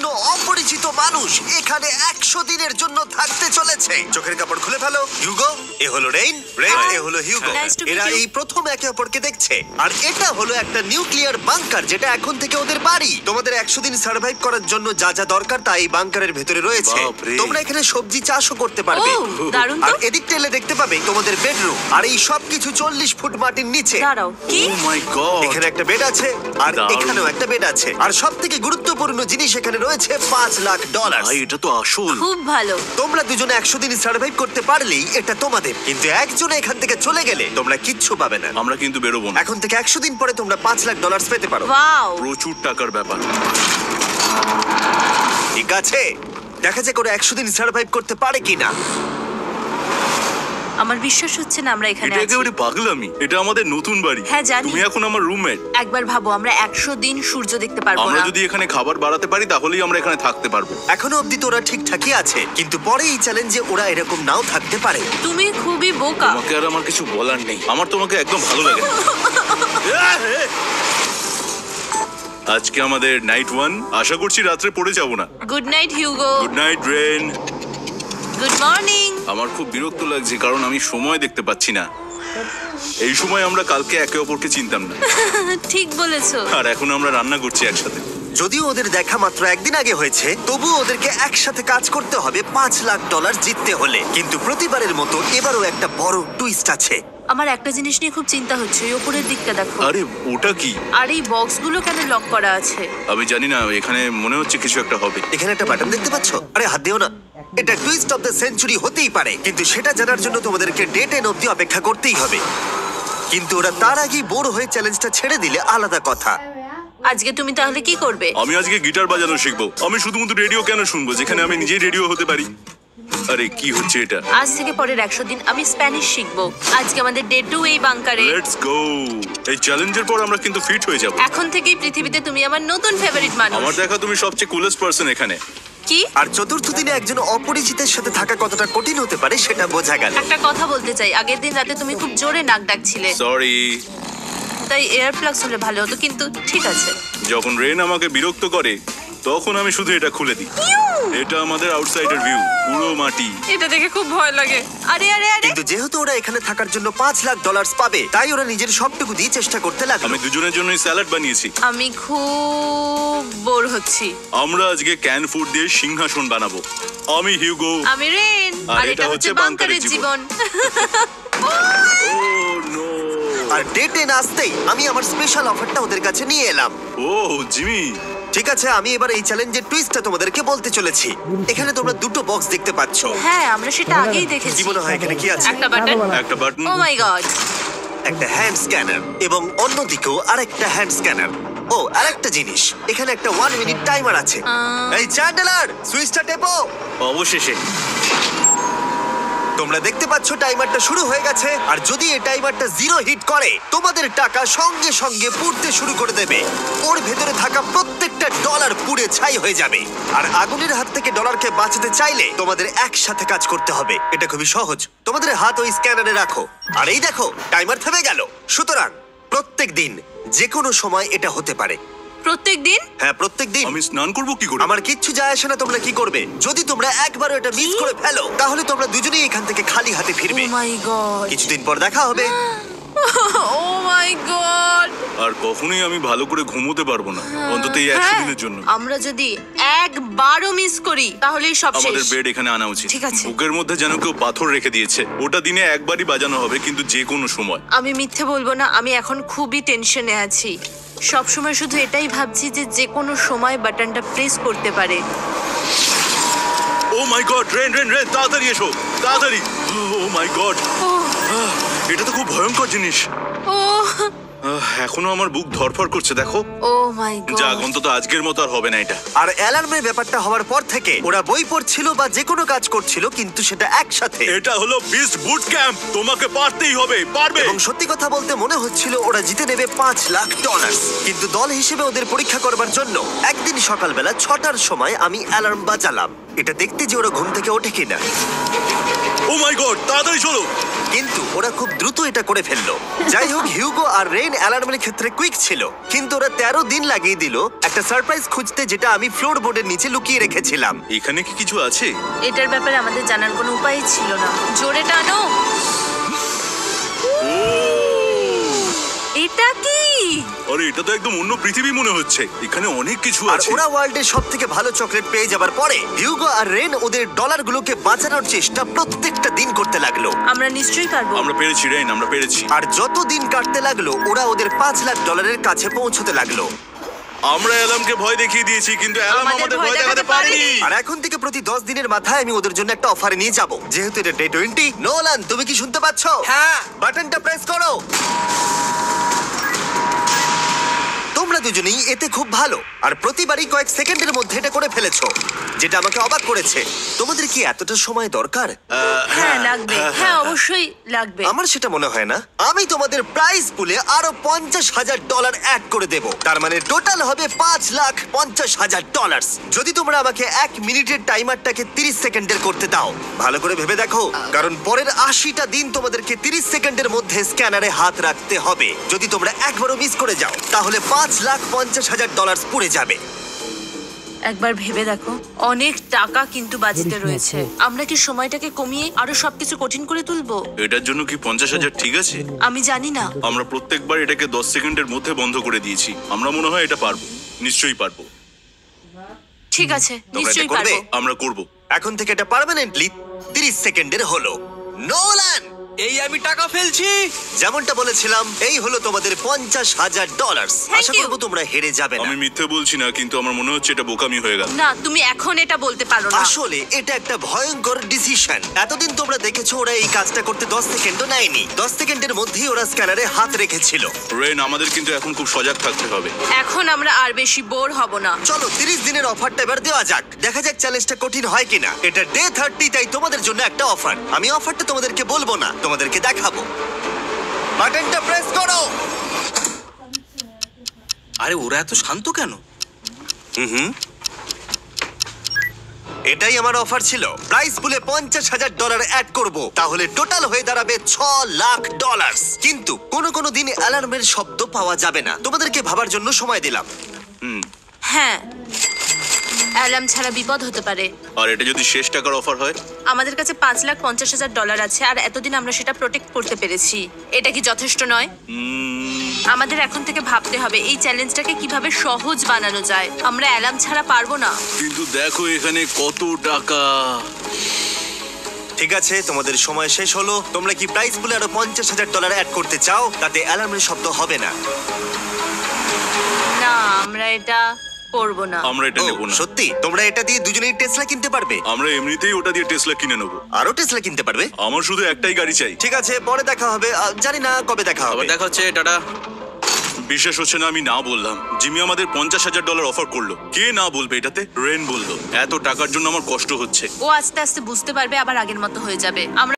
সম্পূর্ণ অপরিচিত মানুষ এখানে 100 দিনের জন্য থাকতে চলেছে। চোখের কাপড় খুলে ফেলো। হিউগো, এ হলো রেইন, এ হলো হিউগো। Nice to meet এরা you. এই প্রথম একে অপরকে দেখছে। আর এটা হলো একটা নিউক্লিয়ার বাংকার, যেটা এখন থেকে ওদের বাড়ি। তোমাদের 100 দিন সার্ভাইভ করার জন্য যা যা দরকার তা এই বাংকারের ভেতরে রয়েছে। বাপরে। তোমরা এখানে সবজি চাষও করতে পারবে। ও, দারুণ তো। আর এদিক টেলে দেখতে পাবে তোমাদের বেডরুম। আর এই সব কিছু 40 ফুট মাটির নিচে। দাঁড়াও, কি? ও মাই গড। এখানে একটা বেড আছে, আর দারুণ। এখানেও একটা বেড আছে। আর সব থেকে গুরুত্বপূর্ণ জিনিস এখানে রয়েছে $5,00,000। ভাই এটা তো আসল। খুব ভালো। তোমরা দুজনে 100 দিন সার্ভাইভ করতে পারলেই এটা তোমাদের। কিন্তু একজন এখান থেকে চলে গেলে তোমরা কিচ্ছু পাবে না। আমরা কিন্তু বেরোবো না। এখন থেকে 100 দিন পরে তোমরা $5,00,000 পেতে পারো। ওয়াও। প্রচুর টাকার ব্যাপার। ঠিক আছে, দেখা যাক ওরা 100 দিন সার্ভাইভ করতে পারে কিনা। আমার বিশ্বাস হচ্ছে না আমরা এখানে এটা আছি। একেবারে পাগলামি। এটা আমাদের নতুন বাড়ি। হ্যাঁ, জানি। তুমি এখন আমার রুমমেট। একবার ভাবো, আমরা 100 দিন সূর্য দেখতে পারবো আমরা না। যদি এখানে খাবার বাড়াতে পারি তাহলেই আমরা এখানে থাকতে পারবো। এখনো অব্দি তো ওরা ঠিকঠাকই আছে, কিন্তু পরে এই চ্যালেঞ্জে ওরা এরকম নাও থাকতে পারে। তুমি খুবই বোকা। তোমাকে আর আমার কিছু বলার নেই। আমার তোমাকে একদম ভালো লাগে না। আজকে আমাদের নাইট 1। আশা করছি রাত্রে পড়ে যাব না। Good night Hugo. Good night Ren. Good morning. আমার খুব বিরক্ত লাগছে কারণ আমি সময় দেখতে পাচ্ছি না। এই সময় আমরা কালকে একে অপরকে চিনতাম না, ঠিক বলেছো। আর এখন আমরা রান্না করছি একসাথে। যদিও ওদের দেখা মাত্র একদিন আগে হয়েছে, তবুও ওদেরকে একসাথে কাজ করতে হবে $5,00,000 জিততে হলে। কিন্তু প্রতিবারের মতো এবারও একটা বড় টুইস্ট আছে। আমার একটা জিনিস নিয়ে খুব চিন্তা হচ্ছে, ওই উপরের দিকটা দেখো। আরে ওটা কি? আর এই বক্সগুলো কেন লক করা আছে? আমি জানি না, এখানে মনে হচ্ছে কিছু একটা হবে। এখানে একটা বাটন দেখতে পাচ্ছ? আরে হাত দিও না। এটা টুইস্ট অফ দ্য সেঞ্চুরি হতেই পারে, কিন্তু সেটা জানার জন্য তোমাদেরকে ডে 10 অব্দি অপেক্ষা করতেই হবে। কিন্তু ওরা তার আগেই বোর হয়ে চ্যালেঞ্জটা ছেড়ে দিলে আলাদা কথা। আজকে তুমি তাহলে কি করবে? আমি আজকে গিটার বাজানো শিখবো। আমি শুধুমাত্র রেডিও কেন শুনবো যেখানে আমি নিজেই রেডিও হতে পারি? আরে কি হচ্ছে এটা? আজ থেকে পরের 100 দিন আমি স্প্যানিশ শিখবো। আজকে আমাদের ডে 2 এই বাংকারে। Let's go. এই চ্যালেঞ্জের পর আমরা কিন্তু ফিট হয়ে যাব। এখন থেকেই পৃথিবীতে তুমি আমার নতুন ফেভারিট মানুষ। আমার দেখা তুমি সবচেয়ে কুলেস্ট পারসন এখানে। কি? আর চতুর্থ দিনে একজন অপরিচিতের সাথে থাকা কতটা কঠিন হতে পারে সেটা বোঝা গেল। একটা কথা বলতে চাই, আগের দিন রাতে তুমি খুব জোরে নাক ডাকছিলে, সরি। তাই এয়ার প্লাগস হলে ভালো হতো, কিন্তু ঠিক আছে। যখন রেন আমাকে বিরক্ত করে তখন আমি শুধু এটা খুলে দিই। এটা আমাদের আউটসাইডার ভিউ, পুরো মাটি। এটা দেখে খুব ভয় লাগে। আরে আরে আরে, কিন্তু যেহেতু ওরা এখানে থাকার জন্য $5,00,000 পাবে, তাই ওরা নিজের সবটুকু দিয়ে চেষ্টা করতে লাগলো। আমি দুজনের জন্যই স্যালাড বানিয়েছি। আমি খুব বোর হচ্ছি। আমরা আজকে ক্যান ফুড দিয়ে সিংহাসন বানাবো। আমি হিউগো। আমি রেন, আর আর এটা এটা হচ্ছে হচ্ছে বাংকারের বাংকারের জীবন। ও নো। আর ডে 10 আসতেই আমি আমার স্পেশাল অফারটা ওদের কাছে নিয়ে এলাম। ও জিমি। ঠিক আছে, আমি এবার এই চ্যালেঞ্জের টুইস্টটা তোমাদেরকে বলতে চলেছি। এখানে তোমরা দুটো বক্স দেখতে পাচ্ছ। হ্যাঁ, আমরা সেটা আগেই কি দেখেছি। মনে হয় এখানে কি আছে? একটা বাটন। একটা বাটন। ও মাই গড। একটা হ্যান্ড স্ক্যানার, এবং অন্যদিকেও আরেকটা হ্যান্ড স্ক্যানার। ও, আরেকটা জিনিস, এখানে একটা 1 মিনিট টাইমার আছে। এই চ্যান্ডেলার, সুইচটা টেপো। অবশেষে তোমরা দেখতে পাচ্ছ টাইমারটা শুরু হয়ে গেছে। আর যদি এই টাইমারটা 0 হিট করে, তোমাদের টাকা সঙ্গে সঙ্গে পুড়তে শুরু করে দেবে। ওর ভেতরে থাকা প্রত্যেকটা ডলার পুড়ে ছাই হয়ে যাবে। আর আগুনের হাত থেকে ডলারকে বাঁচাতে চাইলে তোমাদের একসাথে কাজ করতে হবে। এটা খুবই সহজ। তোমাদের হাত ওই স্ক্যানারে রাখো, আর এই দেখো টাইমার থেমে গেল। সুতরাং প্রত্যেক দিন যে কোনো সময় এটা হতে পারে। প্রত্যেক দিন? হ্যাঁ, প্রত্যেক দিন। আমি স্নান করব কি করে? আমার কিচ্ছু যায় আসে না তোমরা কি করবে। যদি তোমরা একবারও এটা মিস করে ফেলো, তাহলে তোমরা দুজনেই এখান থেকে খালি হাতে ও ফিরবে। মাই গড। কিছুদিন পর দেখা হবে। ও মাই গড। আর কখনোই আমি ভালো করে ঘুমোতে পারবো না, অন্তত এই 100 দিনের জন্য। আমরা যদি একবারও মিস করি তাহলেই সব আমাদের শেষ। বেড এখানে আনা উচিত। ঠিক আছে। বুকের মধ্যে যেন কেউ পাথর রেখে দিয়েছে। ওটা দিনে একবারই বাজানো হবে, কিন্তু যে কোনো সময়। আমি মিথ্যে বলবো না, আমি এখন খুবই টেনশনে আছি। সব সময় শুধু এটাই ভাবছি যে যে কোনো সময় বাটনটা প্রেস করতে পারে। ও মাই গড, রেন রেন রেন, তাড়াতাড়ি এসো, তাড়াতাড়ি। ও মাই গড, এটা তো খুব ভয়ঙ্কর জিনিস। ও এখনো আমার বুক ধরফর করছে, দেখো। ও মাই গড। যাক, অন্তত আজকের মতো আর হবে না এটা। আর অ্যালার্মের ব্যাপারটা হওয়ার পর থেকে ওরা বই পড়ছিল বা যে কোনো কাজ করছিল, কিন্তু সেটা একসাথে। এটা হলো বিস্ট বুট ক্যাম্প, তোমাকে পারতেই হবে, পারবে। এবং সত্যি কথা বলতে মনে হচ্ছিল ওরা জিতে নেবে $5,00,000। কিন্তু দল হিসেবে ওদের পরীক্ষা করবার জন্য একদিন সকালবেলা 6টার সময় আমি অ্যালার্ম বাজালাম, এটা দেখতে যে ওরা ঘুম থেকে ওঠে কিনা। ও মাই গড, তাড়াতাড়ি চলো। কিন্তু ওরা খুব দ্রুত এটা করে ফেললো। যাই হোক, হিউগো আর রেন অ্যালার্মের ক্ষেত্রে কুইক ছিল, কিন্তু ওরা 13 দিন লাগিয়ে দিল একটা সারপ্রাইজ খুঁজতে, যেটা আমি ফ্লোর বোর্ডের নিচে লুকিয়ে রেখেছিলাম। এখানে কি কিছু আছে? এটার ব্যাপারে আমাদের জানার কোনো উপায়ই ছিল না। জোরে টানো। এটা কি? আরে এটা তো একদম অন্য পৃথিবী মনে হচ্ছে। এখানে অনেক কিছু আর আছে। ওরা ওয়ার্ল্ডের সব থেকে ভালো চকলেট পেয়ে যাবার পরে হিউগো আর রেন ওদের ডলারগুলোকে বাঁচানোর চেষ্টা প্রত্যেকটা দিন করতে লাগলো। আমরা নিশ্চয়ই পারবো। আমরা পেরেছি রেন, আমরা পেরেছি। আর যত দিন কাটতে লাগলো, ওরা ওদের $5,00,000 কাছে পৌঁছতে লাগলো। আমরা অ্যালামকে ভয় দেখিয়ে দিয়েছি, কিন্তু অ্যালাম আমাদের ভয় দেখাতে পারেনি। আর এখন থেকে প্রতি 10 দিনের মাথায় আমি ওদের জন্য একটা অফার নিয়ে যাব, যেহেতু এটা ডে 20। নোলান, তুমি কি শুনতে পাচ্ছ? হ্যাঁ। বাটনটা প্রেস করো। তোমরা দুজনেই এতে খুব ভালো, আর প্রতিবারই কয়েক সেকেন্ডের মধ্যে এটা করে ফেলেছো, যেটা আমাকে অবাক করেছে। তোমাদের কি এতটা সময় দরকার? হ্যাঁ লাগবে, হ্যাঁ অবশ্যই লাগবে। আমার সেটা মনে হয় না। আমি তোমাদের প্রাইস পুলে আরো $50,000 অ্যাড করে দেব, তার মানে টোটাল হবে $5,50,000। যদি তোমরা আমাকে 1 মিনিটের টাইমারটাকে 30 সেকেন্ডের করতে দাও। ভালো করে ভেবে দেখো, কারণ পরের 80টা দিন তোমাদেরকে 30 সেকেন্ডের মধ্যে স্ক্যানারে হাত রাখতে হবে। যদি তোমরা একবারও মিস করে যাও, তাহলে $5,50,000 পুড়ে যাবে। একবার ভেবে দেখো, অনেক টাকা কিন্তু বাজিতে রয়েছে। আমরা কি সময়টাকে কমিয়ে আরো সবকিছু কঠিন করে তুলবো? এটার জন্য কি 50,000 ঠিক আছে? আমি জানি না। আমরা প্রত্যেকবার এটাকে 10 সেকেন্ডের মধ্যে বন্ধ করে দিয়েছি। আমরা মনে হয় এটা পারবো, নিশ্চয়ই পারবো। ঠিক আছে, তোমরা নিশ্চয়ই এটা করবে? পারবো। আমরা করব। এখন থেকে এটা পার্মানেন্টলি 30 সেকেন্ডের হলো। নোলান, এই আমি টাকা ফেলছি। যেমনটা বলেছিলাম, এই হলো তোমাদের $50,000। Thank Asha you. করবো তোমরা হেরে যাবে না। আমি মিথ্যে বলছি না, কিন্তু আমার মনে হচ্ছে এটা বোকামি হয়ে গেল। না, তুমি এখন এটা বলতে পারো না। আসলে এটা একটা ভয়ঙ্কর ডিসিশন। এতদিন তোমরা দেখেছো ওরা এই কাজটা করতে 10 সেকেন্ডও নেয়নি। 10 সেকেন্ডের মধ্যেই ওরা স্ক্যানারে হাত রেখেছিল। রেন, আমাদের কিন্তু এখন খুব সজাগ থাকতে হবে। এখন আমরা আর বেশি বোর হব না। চলো 30 দিনের অফারটা এবার দেওয়া যাক, দেখা যাক চ্যালেঞ্জটা কঠিন হয় কিনা। এটা ডে 30, তাই তোমাদের জন্য একটা অফার। আমি অফারটা তোমাদেরকে বলবো না, তোমাদেরকে দেখাবো। বাটনটা প্রেস করো। আরে ওরা এত শান্ত কেন? এটাই আমার অফার ছিল। প্রাইস পুলে $50,000 অ্যাড করব, তাহলে টোটাল হয়ে দাঁড়াবে $6,00,000। কিন্তু কোনো দিন অ্যালার্মের শব্দ পাওয়া যাবে না। তোমাদেরকে ভাবার জন্য সময় দিলাম। হ্যাঁ, অ্যালার্ম ছাড়া বিপদ হতে পারে। আর এটা যদি শেষ টাকার অফার হয়? আমাদের কাছে $5,50,000 আছে, আর এতদিন আমরা সেটা প্রোটেক্ট করতে পেরেছি। এটা কি যথেষ্ট নয়? আমাদের এখন থেকে ভাবতে হবে এই চ্যালেঞ্জটাকে কিভাবে সহজ বানানো যায়। আমরা অ্যালার্ম ছাড়া পারবো না। কিন্তু দেখো এখানে কত টাকা। ঠিক আছে, তোমাদের সময় শেষ হলো। তোমরা কি প্রাইস পুলে আরো $50,000 অ্যাড করতে চাও? তাতে অ্যালার্মের শব্দ হবে না। না, আমরা এটা করবো না। আমরা এটা ও, নেব না। সত্যি? তোমরা এটা দিয়ে দুজনেই টেসলা কিনতে পারবে? আমরা এমনিতেই ওটা দিয়ে টেসলা কিনে নেবো। আরো টেসলা কিনতে পারবে? আমার শুধু একটাই গাড়ি চাই। ঠিক আছে, পরে দেখা হবে। জানি না কবে দেখা হবে। আবার দেখা হচ্ছে, টাটা। বিশ্বাস হচ্ছে না আমি না বললাম। জিমি আমাদের $50,000 অফার করলো। কে না বলবে এটাতে? রেন বললো। এত টাকার জন্য আমার কষ্ট হচ্ছে। ও আস্তে আস্তে বুঝতে পারবে, আবার আগের মতো হয়ে যাবে। আমরা